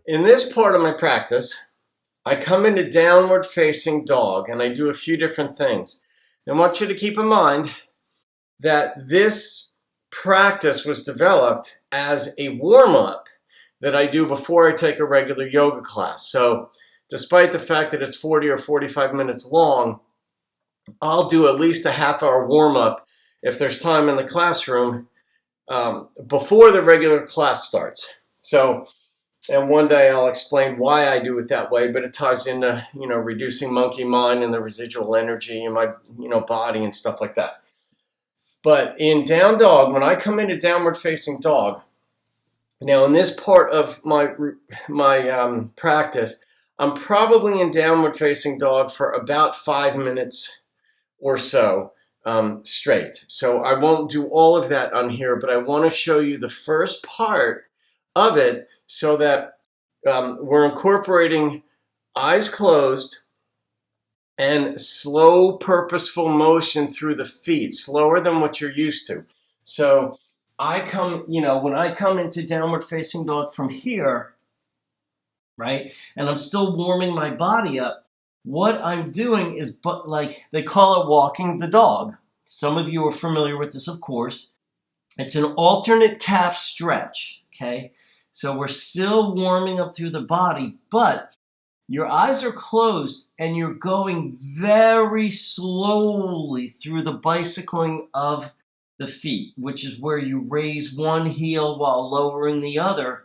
in this part of my practice, I come into downward facing dog and I do a few different things. I want you to keep in mind that this practice was developed as a warm-up that I do before I take a regular yoga class. So despite the fact that it's 40 or 45 minutes long, I'll do at least a half-hour warm-up if there's time in the classroom before the regular class starts. And one day I'll explain why I do it that way, but it ties into, reducing monkey mind and the residual energy in my, body and stuff like that. But in down dog, when I come into downward facing dog, now in this part of my practice, I'm probably in downward facing dog for about 5 minutes or so straight. So I won't do all of that on here, but I want to show you the first part of it so that we're incorporating eyes closed and slow, purposeful motion through the feet, slower than what you're used to. So I come, when I come into downward facing dog from here, right, and I'm still warming my body up, what I'm doing is, like they call it walking the dog. Some of you are familiar with this, of course. It's an alternate calf stretch, okay? So we're still warming up through the body, but your eyes are closed and you're going very slowly through the bicycling of the feet, which is where you raise one heel while lowering the other.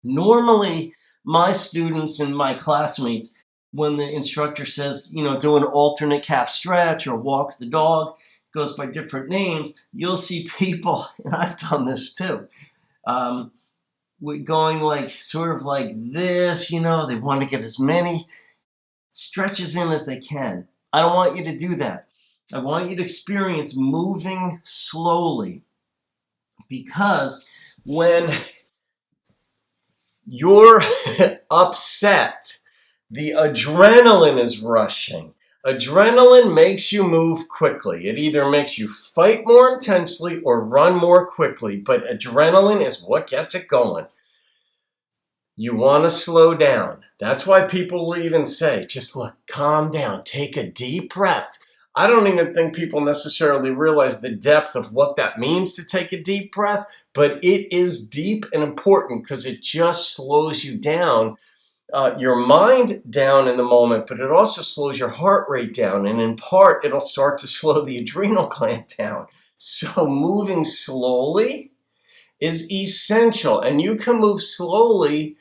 Normally, my students and my classmates, when the instructor says, do an alternate calf stretch or walk the dog, goes by different names, you'll see people, and I've done this too, going sort of like this, they want to get as many stretches in as they can. I don't want you to do that. I want you to experience moving slowly, because when you're upset, the adrenaline is rushing. Adrenaline makes you move quickly. It either makes you fight more intensely or run more quickly, but adrenaline is what gets it going. You want to slow down. That's why people will even say, just look, calm down, take a deep breath. I don't even think people necessarily realize the depth of what that means to take a deep breath, but it is deep and important because it just slows you down, your mind down in the moment, but it also slows your heart rate down. And in part, it'll start to slow the adrenal gland down. So moving slowly is essential, and you can move slowly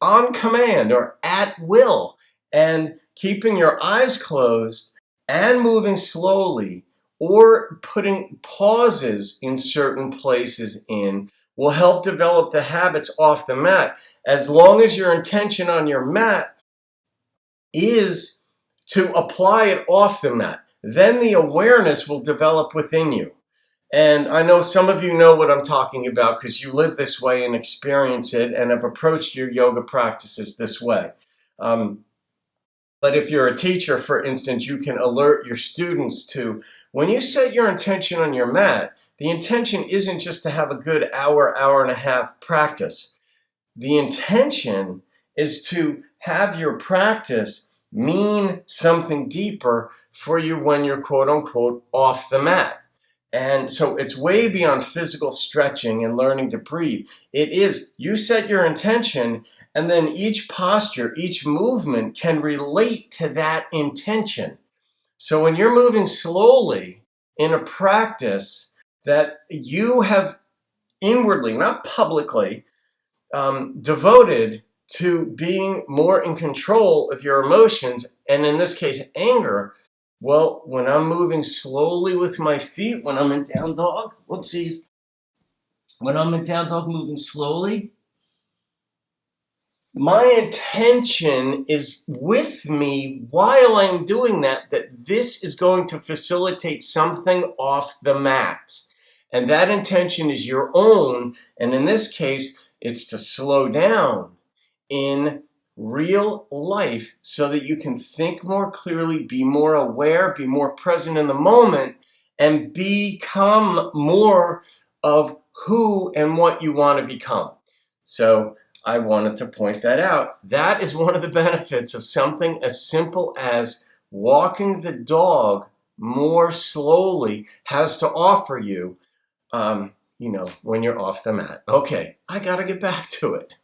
on command or at will, and keeping your eyes closed and moving slowly or putting pauses in certain places will help develop the habits off the mat, as long as your intention on your mat is to apply it off the mat. Then the awareness will develop within you. And I know some of you know what I'm talking about because you live this way and experience it and have approached your yoga practices this way. But if you're a teacher, for instance, you can alert your students to, when you set your intention on your mat, the intention isn't just to have a good hour, hour and a half practice. The intention is to have your practice mean something deeper for you when you're quote unquote off the mat. And so it's way beyond physical stretching and learning to breathe. It is, you set your intention, and then each posture, each movement can relate to that intention. So when you're moving slowly in a practice that you have inwardly, not publicly, devoted to being more in control of your emotions, and in this case, anger, well, when I'm moving slowly with my feet, when I'm in down dog, when I'm in down dog moving slowly, my intention is with me while I'm doing that this is going to facilitate something off the mat. And that intention is your own, and in this case, it's to slow down in real life so that you can think more clearly, be more aware, be more present in the moment, and become more of who and what you want to become. So I wanted to point that out. That is one of the benefits of something as simple as walking the dog more slowly has to offer you, when you're off the mat. Okay, I got to get back to it.